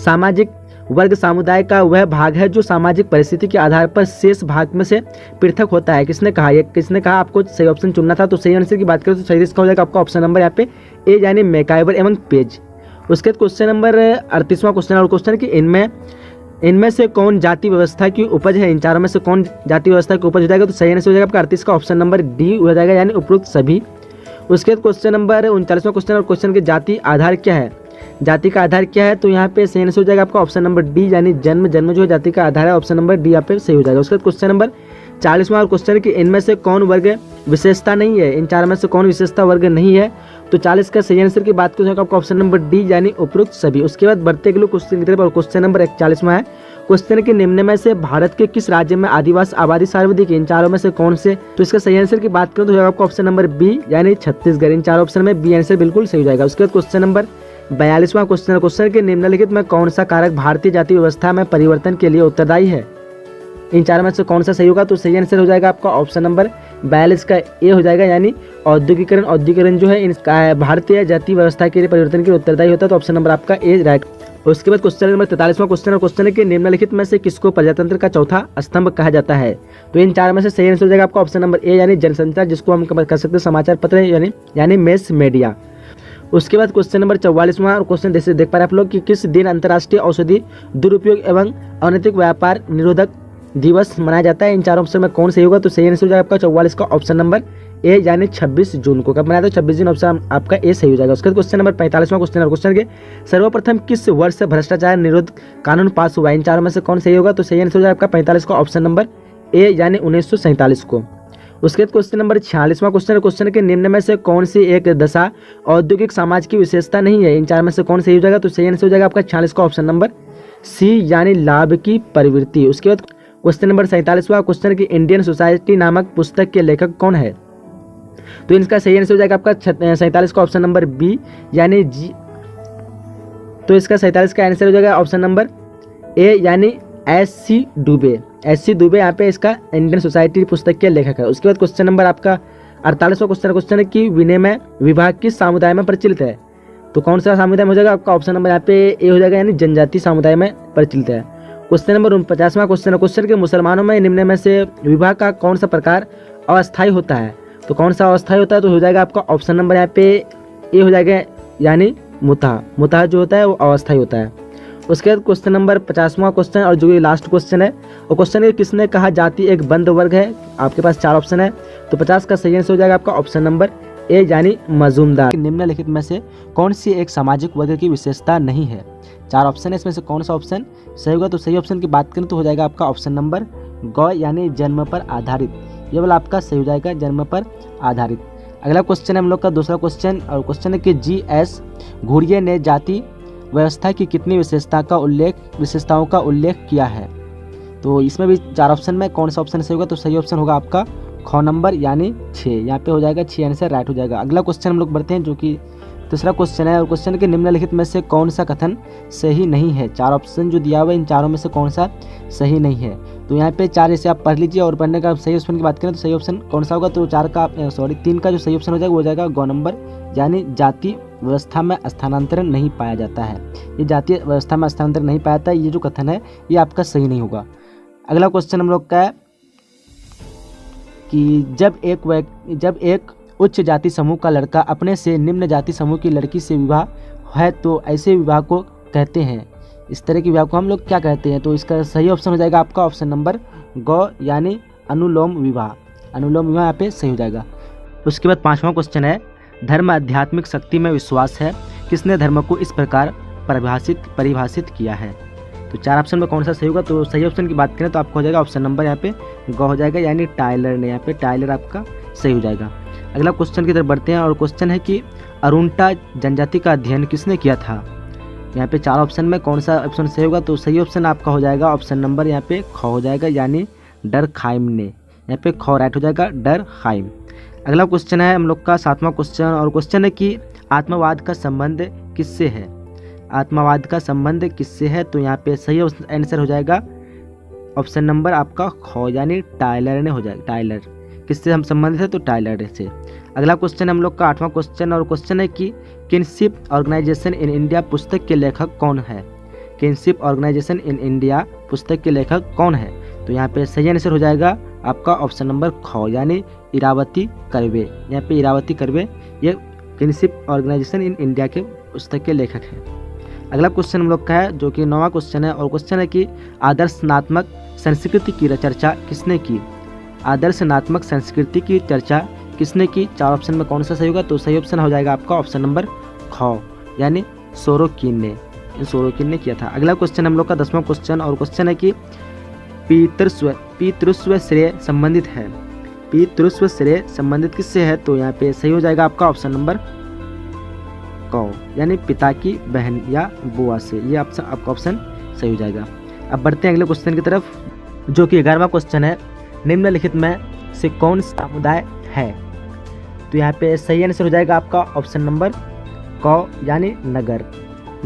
सामाजिक वर्ग समुदाय का वह भाग है जो सामाजिक परिस्थिति के आधार पर शेष भाग में से पृथक होता है, किसने कहा, ये किसने कहा, आपको सही ऑप्शन चुनना था, तो सही आंसर की बात करें तो सही इसका हो जाएगा आपका ऑप्शन नंबर यहाँ पे ए यानी मैकाइवर एवं पेज। उसके बाद क्वेश्चन नंबर 38वां क्वेश्चन और क्वेश्चन कि इनमें से कौन जाति व्यवस्था की उपज है, इन चारों में से कौन जाति व्यवस्था की उपज हो जाएगा, तो सही आंसर हो जाएगा आपका 38 का ऑप्शन नंबर डी हो जाएगा यानी उपरोक्त सभी। उसके बाद क्वेश्चन नंबर 39वां क्वेश्चन और क्वेश्चन के जाति आधार क्या है, जाति का आधार क्या है, तो यहाँ पे सही आंसर हो जाएगा आपका ऑप्शन नंबर डी यानी जन्म जो है जाति का आधार है, ऑप्शन नंबर डी यहाँ पे सही हो जाएगा। उसके बाद क्वेश्चन नंबर 40वां और क्वेश्चन कि इनमें से कौन वर्ग विशेषता नहीं है, इन चार में से कौन विशेषता वर्ग नहीं है, तो 40 का सही आंसर की बात करें तो आपका ऑप्शन नंबर डी यानी उपरोक्त सभी। उसके बाद बढ़ते अगले क्वेश्चन की तरफ और क्वेश्चन नंबर 41वां है क्वेश्चन के निम्न में से भारत के किस राज्य में आदिवासी आबादी सर्वाधिक है, इन चारों में से कौन से, तो इसका सही आंसर की बात करें तो आपका ऑप्शन नंबर बी यानी छत्तीसगढ़, इन चारों ऑप्शन में बी आंसर बिल्कुल सही हो जाएगा। उसके बाद क्वेश्चन नंबर 42वां क्वेश्चन के निम्नलिखित में कौन सा कारक भारतीय जाति व्यवस्था में परिवर्तन के लिए उत्तरदायी है, इन चार में से कौन सा सही होगा, तो सही आंसर हो जाएगा आपका ऑप्शन नंबर 42 का ए हो जाएगा यानी औद्योगिकरण जो है इनका भारतीय जाति व्यवस्था के लिए परिवर्तन के लिए उत्तरदायी होता है, तो ऑप्शन नंबर आपका ए राइट। उसके बाद क्वेश्चन नंबर 43वां क्वेश्चन और क्वेश्चन के निम्नलिखित में से किसको प्रजातंत्र का चौथा स्तंभ कहा जाता है, तो इन चार में से सही आंसर हो जाएगा आपका ऑप्शन नंबर ए यानी जनसंचार, जिसको हम कह सकते हैं समाचार पत्र यानी मेस मीडिया। उसके बाद क्वेश्चन नंबर 44वां और क्वेश्चन जैसे देख पा रहे हैं आप लोग कि किस दिन अंतर्राष्ट्रीय औषधि दुरुपयोग एवं अनैतिक व्यापार निरोधक दिवस मनाया जाता है, इन चार ऑप्शन में कौन सही होगा, तो सही आंसर हो जाएगा आपका 44 का ऑप्शन नंबर ए यानी 26 जून को। कब मनाया था, 26 जून, ऑप्शन आपका ए सही हो जाएगा। उसके बाद क्वेश्चन नंबर 45वां क्वेश्चन और क्वेश्चन के सर्वप्रथम किस वर्ष से भ्रष्टाचार निरोध कानून पास हुआ, इन चारों में से कौन सही होगा, तो सही आंसर हो जाएगा आपका 45 का ऑप्शन नंबर ए यानी 1947 को। उसके बाद क्वेश्चन नंबर 46वां क्वेश्चन के निम्न में से कौन सी एक दशा औद्योगिक समाज की विशेषता नहीं है, इन चार में से कौन सही हो जाएगा, तो सही आंसर हो जाएगा आपका 46 का ऑप्शन नंबर सी यानी लाभ की प्रवृत्ति। उसके बाद क्वेश्चन नंबर 47वां क्वेश्चन की इंडियन सोसाइटी नामक पुस्तक के लेखक कौन है, तो इनका सही आंसर हो जाएगा आपका 47 का ऑप्शन नंबर बी यानी जी, तो इसका 47 का आंसर हो जाएगा ऑप्शन नंबर ए यानी एस.सी. दुबे यहाँ पे इसका इंडियन सोसाइटी पुस्तक के लेखक है। उसके बाद क्वेश्चन नंबर आपका 48वां क्वेश्चन है कि विनिमय विभाग किस समुदाय में प्रचलित है, तो कौन सा समुदाय में हो जाएगा, आपका ऑप्शन नंबर यहाँ पे ए हो जाएगा यानी जनजाति समुदाय में प्रचलित है। क्वेश्चन नंबर 49वां क्वेश्चन के मुसलमानों में निम्न में से विवाह का कौन सा प्रकार अस्थायी होता है, तो कौन सा अस्थायी होता है, तो हो जाएगा आपका ऑप्शन नंबर यहाँ पे ए हो जाएगा यानी मुताह जो होता है वो अस्थायी होता है। उसके बाद क्वेश्चन नंबर 50वां क्वेश्चन और जो ये लास्ट क्वेश्चन है और क्वेश्चन है किसने कहा जाति एक बंद वर्ग है, आपके पास 4 ऑप्शन है, तो 50 का सही आंसर हो जाएगा आपका ऑप्शन नंबर ए यानी मजूमदार। निम्नलिखित में से कौन सी एक सामाजिक वर्ग की विशेषता नहीं है, 4 ऑप्शन है, इसमें से कौन सा ऑप्शन सही होगा, तो सही ऑप्शन की बात करें तो हो जाएगा आपका ऑप्शन नंबर ग यानी जन्म पर आधारित, ये वाला आपका सही हो जाएगा जन्म पर आधारित। अगला क्वेश्चन है हम लोग का दूसरा क्वेश्चन और क्वेश्चन है कि जी.एस. घुरिये ने जाति व्यवस्था की कितनी विशेषताओं का उल्लेख किया है, तो इसमें भी 4 ऑप्शन में कौन सा ऑप्शन सही होगा, तो सही ऑप्शन होगा आपका ख नंबर यानी 6, यहाँ पे हो जाएगा 6 आंसर राइट हो जाएगा। अगला क्वेश्चन हम लोग बढ़ते हैं जो कि तीसरा क्वेश्चन है, और क्वेश्चन के निम्नलिखित में से कौन सा कथन सही नहीं है। 4 ऑप्शन जो दिया हुआ है इन चारों में से कौन सा सही नहीं है। तो यहाँ पे 4 जैसे आप पढ़ लीजिए, और पढ़ने का सही ऑप्शन की बात करें तो सही ऑप्शन कौन सा होगा, तो 3 का जो सही ऑप्शन हो जाएगा वो हो जाएगा ग नंबर, यानी जाति व्यवस्था में स्थानांतरण नहीं पाया जाता है। ये जातीय व्यवस्था में स्थानांतरण नहीं पाया जाता है, ये जो कथन है ये आपका सही नहीं होगा। अगला क्वेश्चन हम लोग का है कि जब एक उच्च जाति समूह का लड़का अपने से निम्न जाति समूह की लड़की से विवाह है तो ऐसे विवाह को कहते हैं, इस तरह के विवाह को हम लोग क्या कहते हैं। तो इसका सही ऑप्शन हो जाएगा आपका ऑप्शन नंबर ग, यानी अनुलोम विवाह। अनुलोम विवाह यहाँ पे सही हो जाएगा। उसके बाद 5वां क्वेश्चन है, धर्म आध्यात्मिक शक्ति में विश्वास है, किसने धर्म को इस प्रकार परिभाषित किया है। तो 4 ऑप्शन में कौन सा सही होगा, तो सही ऑप्शन की बात करें तो आपको हो जाएगा ऑप्शन नंबर यहाँ पे ग हो जाएगा, यानी टाइलर ने, यहाँ पे टाइलर आपका सही हो जाएगा। अगला क्वेश्चन की तरफ बढ़ते हैं, और क्वेश्चन है कि अरुणता जनजाति का अध्ययन किसने किया था। यहाँ पे 4 ऑप्शन में कौन सा ऑप्शन सही होगा, तो सही ऑप्शन आपका हो जाएगा ऑप्शन नंबर यहाँ पे ख हो जाएगा, यानी डरखाइम ने, यहाँ पे ख राइट हो जाएगा, डरखाइम। अगला क्वेश्चन है हम लोग का 7वां क्वेश्चन, और क्वेश्चन है कि आत्मवाद का संबंध किससे है। आत्मवाद का संबंध किससे है, तो यहाँ पे सही आंसर हो जाएगा ऑप्शन नंबर आपका ख, यानी टाइलर ने हो जाएगा। टाइलर किससे हम संबंधित है, तो टाइलर से। अगला क्वेश्चन हम लोग का 8वां क्वेश्चन, और क्वेश्चन है कि किनशिप ऑर्गेनाइजेशन इन इंडिया पुस्तक के लेखक कौन है। किनशिप ऑर्गेनाइजेशन इन इंडिया पुस्तक के लेखक कौन है, तो यहाँ पे सही आंसर हो जाएगा आपका ऑप्शन नंबर ख, यानी इरावती कर्वे। यहाँ पे इरावती कर्वे ये किनशिप ऑर्गेनाइजेशन इन इंडिया के पुस्तक के लेखक हैं। अगला क्वेश्चन हम लोग का है जो कि 9वां क्वेश्चन है, और क्वेश्चन है कि आदर्शनात्मक संस्कृति की चर्चा किसने की। आदर्शनात्मक संस्कृति की चर्चा किसने की। 4 ऑप्शन में कौन सा सही होगा, तो सही ऑप्शन हो जाएगा आपका ऑप्शन नंबर ख, यानी सोरोकिन ने किया था। अगला क्वेश्चन हम लोग का 10वां क्वेश्चन, और क्वेश्चन है कि पितृस्व श्रेय संबंधित है। पितृस्व श्रेय संबंधित किससे है, तो यहाँ पे सही हो जाएगा आपका ऑप्शन नंबर क, यानी पिता की बहन या बुआ से। ये आपका ऑप्शन सही हो जाएगा। अब बढ़ते हैं अगले क्वेश्चन की तरफ जो कि 11वां क्वेश्चन है, निम्नलिखित में से कौन समुदाय है। तो यहाँ पे सही आंसर हो जाएगा आपका ऑप्शन नंबर क, यानी नगर।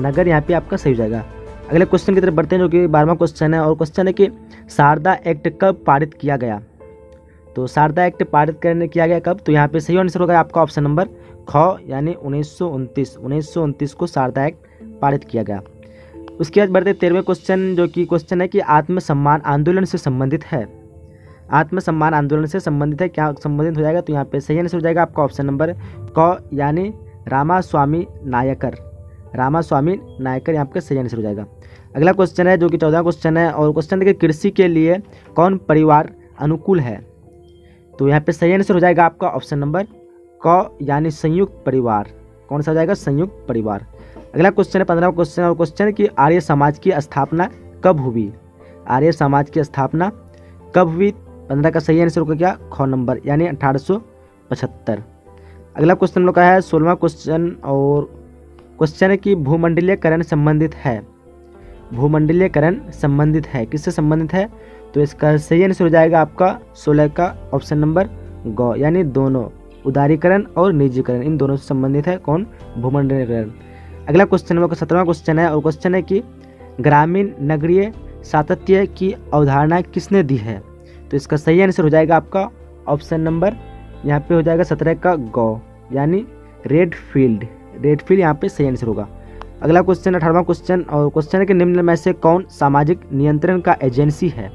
नगर यहाँ पे आपका सही हो जाएगा। अगले क्वेश्चन की तरफ बढ़ते हैं जो कि 12वां क्वेश्चन है, और क्वेश्चन है कि शारदा एक्ट कब पारित किया गया। तो शारदा एक्ट पारित किया गया कब, तो यहाँ पे सही आंसर होगा आपका ऑप्शन नंबर ख, यानी 1929 को शारदा एक्ट पारित किया गया। उसके बाद बढ़ते 13वें क्वेश्चन जो कि क्वेश्चन है कि आत्मसम्मान आंदोलन से संबंधित है। आत्मसम्मान आंदोलन से संबंधित है, क्या संबंधित हो जाएगा, तो यहाँ पे सही आंसर हो जाएगा आपका ऑप्शन नंबर क, यानी रामास्वामी नायकर। रामास्वामी नायकर यहाँ पे सही आंसर हो जाएगा। अगला क्वेश्चन है जो कि 14वां क्वेश्चन है, और क्वेश्चन है कि कृषि के लिए कौन परिवार अनुकूल है। तो यहाँ पे सही आंसर हो जाएगा आपका ऑप्शन नंबर क, यानी संयुक्त परिवार। कौन सा हो जाएगा, संयुक्त परिवार। अगला क्वेश्चन है 15वां क्वेश्चन, और क्वेश्चन है कि आर्य समाज की स्थापना कब हुई। आर्य समाज की स्थापना कब हुई, 15 का सही आंसर होगा क्या, ख नंबर, यानी 1875। अगला क्वेश्चन हम लोग का है 16वां क्वेश्चन, और क्वेश्चन है कि भूमंडलीयकरण संबंधित है। भूमंडलीयकरण संबंधित है, किससे संबंधित है, तो इसका सही आंसर हो जाएगा आपका 16 का ऑप्शन नंबर ग, यानी दोनों उदारीकरण और निजीकरण इन दोनों से संबंधित है कौन, भूमंडलीयकरण। अगला क्वेश्चन हम लोग का 17वां क्वेश्चन है, और क्वेश्चन है कि ग्रामीण नगरीय सातत्य की अवधारणा किसने दी है। तो इसका सही आंसर हो जाएगा आपका ऑप्शन नंबर यहाँ पे हो जाएगा 17 का ग, यानी रेडफील्ड। रेडफील्ड यहाँ पे सही आंसर होगा। अगला क्वेश्चन 18वां क्वेश्चन, और क्वेश्चन है कि निम्न में से कौन सामाजिक नियंत्रण का एजेंसी है।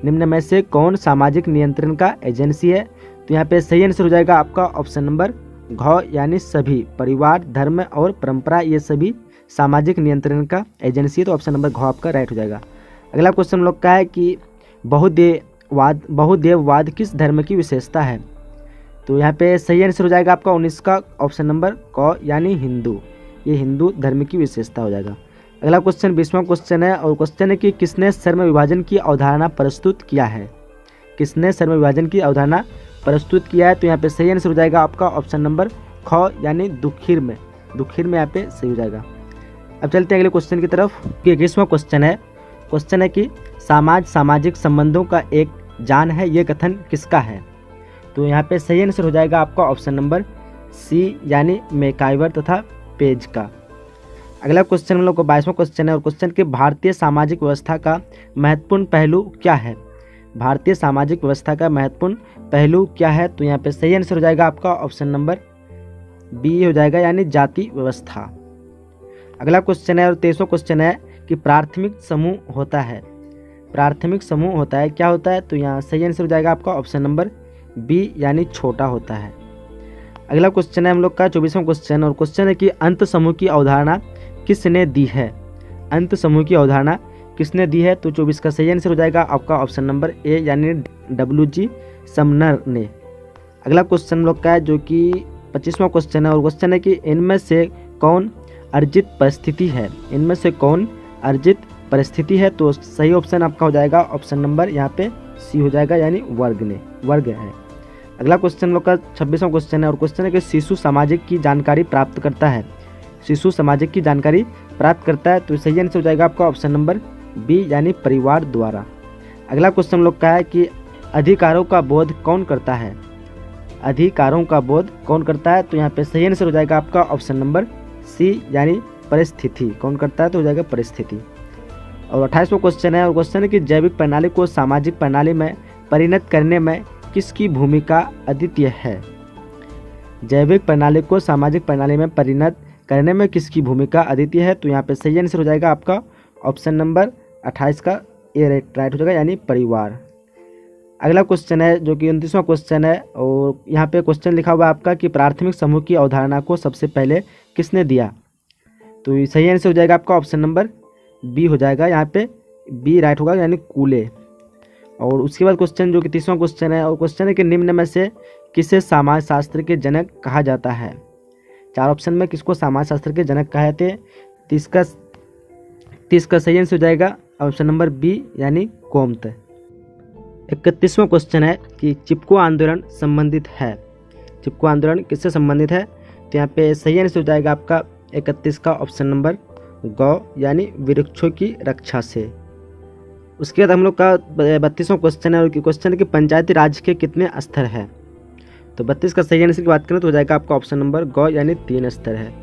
निम्न में से कौन सामाजिक नियंत्रण का एजेंसी है, तो यहाँ पे सही आंसर हो जाएगा आपका ऑप्शन नंबर घ, यानी सभी परिवार, धर्म और परंपरा ये सभी सामाजिक नियंत्रण का एजेंसी है। तो ऑप्शन नंबर घ आपका राइट हो जाएगा। अगला क्वेश्चन हम लोग का है कि बहुदेववाद किस धर्म की विशेषता है। तो यहाँ पे सही आंसर हो जाएगा आपका 19 का ऑप्शन नंबर क, यानी हिंदू। ये हिंदू धर्म की विशेषता हो जाएगा। अगला क्वेश्चन 20वां क्वेश्चन है, और क्वेश्चन है कि किसने श्रम विभाजन की अवधारणा प्रस्तुत किया है। किसने श्रम विभाजन की अवधारणा प्रस्तुत किया है, तो यहाँ पे सही आंसर हो जाएगा आपका ऑप्शन नंबर ख, यानी दुखीर में यहाँ पे सही हो जाएगा। अब चलते हैं अगले क्वेश्चन की तरफ। 21वां क्वेश्चन है, क्वेश्चन है कि सामाजिक संबंधों का एक जान है ये कथन किसका है? तो यहाँ पे सही आंसर हो जाएगा आपका ऑप्शन नंबर सी यानी मैकाइवर तथा पेज का। अगला क्वेश्चन हम लोग को 22वां क्वेश्चन है और क्वेश्चन कि भारतीय सामाजिक व्यवस्था का महत्वपूर्ण पहलू क्या है? भारतीय सामाजिक व्यवस्था का महत्वपूर्ण पहलू क्या है? तो यहाँ पे सही आंसर हो जाएगा आपका ऑप्शन नंबर बी हो जाएगा यानी जाति व्यवस्था। अगला क्वेश्चन है और 23वां क्वेश्चन है कि प्राथमिक समूह होता है। प्राथमिक समूह होता है, क्या होता है? तो यहाँ सही आंसर हो जाएगा आपका ऑप्शन नंबर बी यानी छोटा होता है। अगला क्वेश्चन है हम लोग का 24वां क्वेश्चन और क्वेश्चन है कि अंत समूह की अवधारणा किसने दी है? अंत समूह की अवधारणा किसने दी है? तो 24 का सही आंसर हो जाएगा आपका ऑप्शन नंबर ए यानी WG समनर ने। अगला क्वेश्चन हम लोग का है जो कि 25वां क्वेश्चन है और क्वेश्चन है कि इनमें से कौन अर्जित परिस्थिति है? इनमें से कौन अर्जित परिस्थिति है? तो सही ऑप्शन आपका हो जाएगा ऑप्शन नंबर यहाँ पे सी हो जाएगा यानी वर्ग है। अगला क्वेश्चन हम लोग का 26वां क्वेश्चन है और क्वेश्चन है कि शिशु सामाजिक की जानकारी प्राप्त करता है। शिशु सामाजिक की जानकारी प्राप्त करता है, तो सही आंसर हो जाएगा आपका ऑप्शन नंबर बी यानी परिवार द्वारा। अगला क्वेश्चन हम लोग का है कि अधिकारों का बोध कौन करता है? अधिकारों का बोध कौन करता है? तो यहाँ पे सही आंसर हो जाएगा आपका ऑप्शन नंबर सी यानी परिस्थिति। कौन करता है? तो हो जाएगा परिस्थिति। और 28वां क्वेश्चन है और क्वेश्चन है कि जैविक प्रणाली को सामाजिक प्रणाली में परिणत करने में किसकी भूमिका अद्वितीय है? जैविक प्रणाली को सामाजिक प्रणाली में परिणत करने में किसकी भूमिका अद्वितीय है? तो यहाँ पे सही आंसर हो जाएगा आपका ऑप्शन नंबर 28 का ए राइट हो जाएगा यानी परिवार। अगला क्वेश्चन है जो कि 29वां क्वेश्चन है और यहाँ पे क्वेश्चन लिखा हुआ है आपका कि प्राथमिक समूह की अवधारणा को सबसे पहले किसने दिया? तो सही आंसर हो जाएगा आपका ऑप्शन नंबर बी हो जाएगा, यहाँ पे बी राइट होगा यानी कूले। और उसके बाद क्वेश्चन जो कि 30वां क्वेश्चन है और क्वेश्चन है कि निम्न में से किसे समाज शास्त्र के जनक कहा जाता है? 4 ऑप्शन में किसको समाज शास्त्र के जनक कहे थे? 30 का सही आंसर हो जाएगा ऑप्शन नंबर बी यानी कोम्त। 31वां क्वेश्चन है कि चिपको आंदोलन संबंधित है। चिपको आंदोलन किससे संबंधित है? तो यहाँ पे सही आंसर हो जाएगा आपका 31 का ऑप्शन नंबर गौ यानी वृक्षों की रक्षा से। उसके बाद हम लोग का 32वां क्वेश्चन है और क्वेश्चन है कि पंचायती राज के कितने स्तर है? तो 32 का सही आंसर की बात करें तो हो जाएगा आपका ऑप्शन नंबर गौ यानी 3 स्तर है।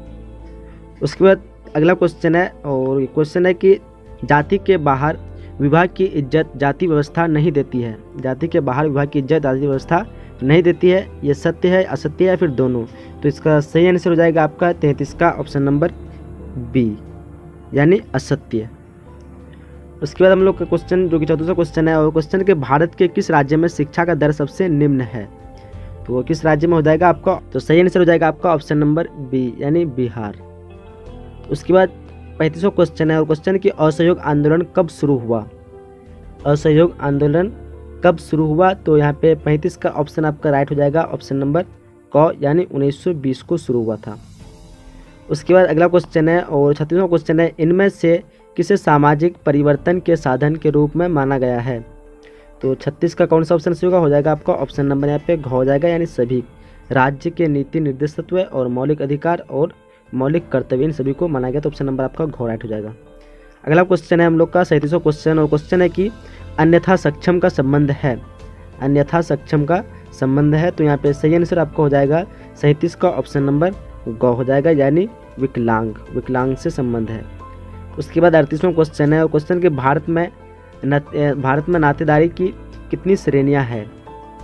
उसके बाद अगला क्वेश्चन है और क्वेश्चन है कि जाति के बाहर विभाग की इज्जत जाति व्यवस्था नहीं देती है। जाति के बाहर विभाग की इज्जत जाति व्यवस्था नहीं देती है, ये सत्य है, असत्य है या फिर दोनों? तो इसका सही आंसर हो जाएगा आपका 33 का ऑप्शन नंबर बी यानी असत्य। उसके बाद हम लोग का क्वेश्चन जो कि 34वां क्वेश्चन है और क्वेश्चन के भारत के किस राज्य में शिक्षा का दर सबसे निम्न है? तो वो किस राज्य में हो जाएगा आपका? तो सही आंसर हो जाएगा आपका ऑप्शन नंबर बी यानी बिहार। उसके बाद 35वां क्वेश्चन है और क्वेश्चन की असहयोग आंदोलन कब शुरू हुआ? असहयोग आंदोलन कब शुरू हुआ? तो यहाँ पे 35 का ऑप्शन आपका राइट हो जाएगा ऑप्शन नंबर क यानी 1920 को शुरू हुआ था। उसके बाद अगला क्वेश्चन है और 36वां क्वेश्चन है इनमें से किसे सामाजिक परिवर्तन के साधन के रूप में माना गया है? तो 36 का कौन सा ऑप्शन सही होगा? हो जाएगा आपका ऑप्शन नंबर यहाँ पे घ हो जाएगा यानी सभी। राज्य के नीति निर्देशत्व और मौलिक अधिकार और मौलिक कर्तव्य इन सभी को माना गया, तो ऑप्शन नंबर आपका घ राइट हो जाएगा। अगला क्वेश्चन है हम लोग का 37वां क्वेश्चन और क्वेश्चन है कि अन्यथा सक्षम का संबंध है। अन्यथा सक्षम का संबंध है, तो यहाँ पे सही आंसर आपका हो जाएगा 37 का ऑप्शन नंबर ग हो जाएगा यानी विकलांग से संबंध है। उसके बाद 38वां क्वेश्चन है और क्वेश्चन के भारत में नातेदारी की कितनी श्रेणियां हैं?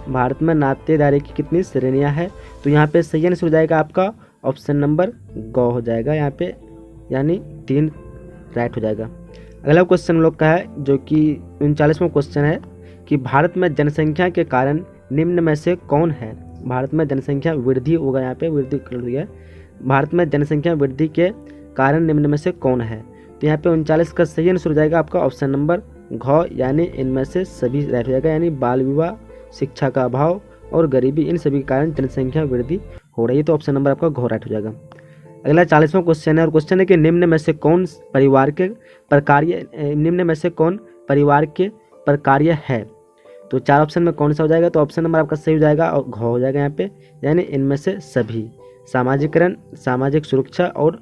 भारत में नातेदारी की कितनी श्रेणियां हैं? तो यहाँ पे सही आंसर हो जाएगा आपका ऑप्शन नंबर ग हो जाएगा यहाँ पे यानी 3 राइट हो जाएगा। अगला क्वेश्चन हम लोग का है जो कि 39वां क्वेश्चन है कि भारत में जनसंख्या के कारण निम्न में से कौन है? भारत में जनसंख्या वृद्धि होगा, यहाँ पे वृद्धि कर दिया। भारत में जनसंख्या वृद्धि के कारण निम्न में से कौन है? तो यहाँ पे 39 का सही आंसर हो जाएगा आपका ऑप्शन नंबर घ यानी इनमें से सभी राइट हो जाएगा यानी बाल विवाह, शिक्षा का अभाव और गरीबी, इन सभी के कारण जनसंख्या वृद्धि हो रही है, तो ऑप्शन नंबर आपका घ राइट हो जाएगा। अगला 40वां क्वेश्चन है और क्वेश्चन है कि निम्न में से कौन परिवार के प्रकार्य है? तो 4 ऑप्शन में कौन सा हो जाएगा? तो ऑप्शन नंबर आपका सही हो जाएगा और घ हो जाएगा यहाँ पे यानी इनमें से सभी। सामाजिकरण, सामाजिक सुरक्षा और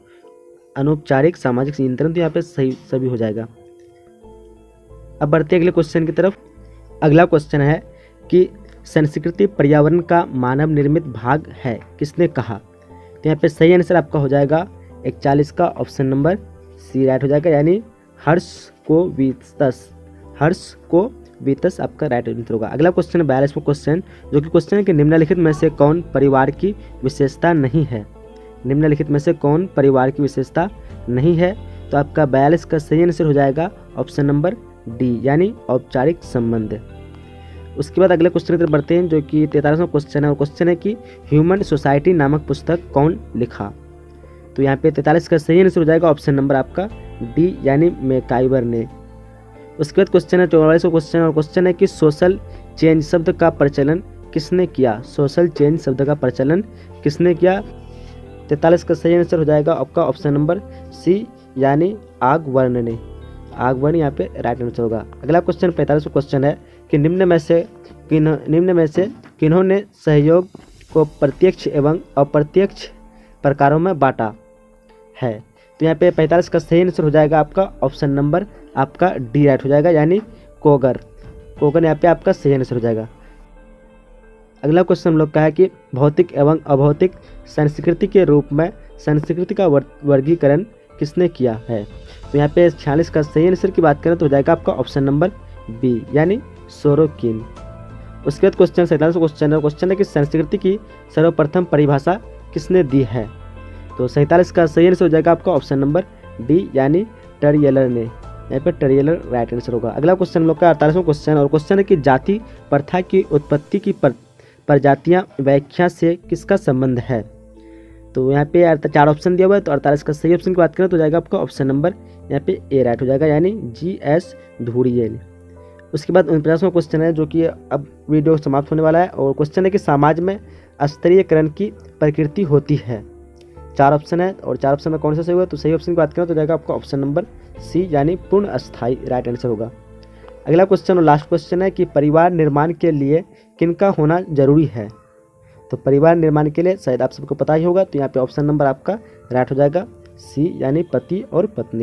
अनौपचारिक सामाजिक नियंत्रण, तो यहाँ पे सही सभी हो जाएगा। अब बढ़ते अगले क्वेश्चन की तरफ। अगला क्वेश्चन है कि संस्कृति पर्यावरण का मानव निर्मित भाग है, किसने कहा? तो यहाँ पे सही आंसर आपका हो जाएगा 41 का ऑप्शन नंबर सी राइट हो जाएगा, यानी हर्ष को वीतस आपका राइट आंसर होगा। अगला क्वेश्चन 42वां क्वेश्चन, जो कि क्वेश्चन है कि निम्नलिखित में से कौन परिवार की विशेषता नहीं है? निम्नलिखित में से कौन परिवार की विशेषता नहीं है? तो आपका 42 का सही आंसर हो जाएगा ऑप्शन नंबर डी, यानी औपचारिक संबंध। उसके बाद अगले क्वेश्चन की तरफ बढ़ते हैं, जो कि 43वां क्वेश्चन है, और क्वेश्चन है कि ह्यूमन सोसाइटी नामक पुस्तक कौन लिखा? तो यहाँ पे 43 का सही आंसर हो जाएगा ऑप्शन नंबर आपका डी, यानी मैकाइवर ने। उसके बाद क्वेश्चन है 44वां क्वेश्चन, और क्वेश्चन है कि सोशल चेंज शब्द का प्रचलन किसने किया? सोशल चेंज शब्द का प्रचलन किसने किया? 43 का सही आंसर हो जाएगा आपका ऑप्शन नंबर सी, यानी आगवर्ण ने। आगवर्ण यहाँ पे राइट आंसर होगा। अगला क्वेश्चन 45वां क्वेश्चन है कि निम्न में से किन्होंने सहयोग को प्रत्यक्ष एवं अप्रत्यक्ष प्रकारों में बांटा है? तो यहाँ पे 45 का सही आंसर हो जाएगा आपका ऑप्शन नंबर आपका डी राइट हो जाएगा, यानी कोगर यहाँ पे आपका सही आंसर हो जाएगा। अगला क्वेश्चन हम लोग का है कि भौतिक एवं अभौतिक संस्कृति के रूप में संस्कृति का वर्गीकरण किसने किया है? तो यहाँ पे 46 का सही आंसर की बात करें तो हो जाएगा आपका ऑप्शन नंबर बी, यानी सोरोकिन। उसके बाद क्वेश्चन 47वां क्वेश्चन है कि संस्कृति की सर्वप्रथम परिभाषा किसने दी है? तो 47 का सही आंसर हो जाएगा आपका ऑप्शन नंबर डी, यानी टरियलर ने। यहाँ पे टरियलर राइट आंसर होगा। अगला क्वेश्चन हम लोग का 48वां क्वेश्चन, और क्वेश्चन है कि जाति प्रथा की उत्पत्ति की प्रजातियाँ व्याख्या से किसका संबंध है? तो यहाँ पे 4 ऑप्शन दिया हुआ है, तो 48 का सही ऑप्शन की बात करें तो हो जाएगा आपका ऑप्शन नंबर यहाँ पे ए राइट हो जाएगा, यानी GS धुरियल। उसके बाद 49वां क्वेश्चन है, जो कि अब वीडियो समाप्त होने वाला है, और क्वेश्चन है कि समाज में स्तरीयकरण की प्रकृति होती है। 4 ऑप्शन है, और 4 ऑप्शन में कौन सा सही हुआ? तो सही ऑप्शन की बात करें तो जाएगा आपका ऑप्शन नंबर सी, यानी पूर्ण अस्थायी राइट आंसर होगा। अगला क्वेश्चन और लास्ट क्वेश्चन है कि परिवार निर्माण के लिए किनका होना जरूरी है? तो परिवार निर्माण के लिए शायद आप सबको पता ही होगा, तो यहाँ पे ऑप्शन नंबर आपका राइट हो जाएगा सी, यानी पति और पत्नी।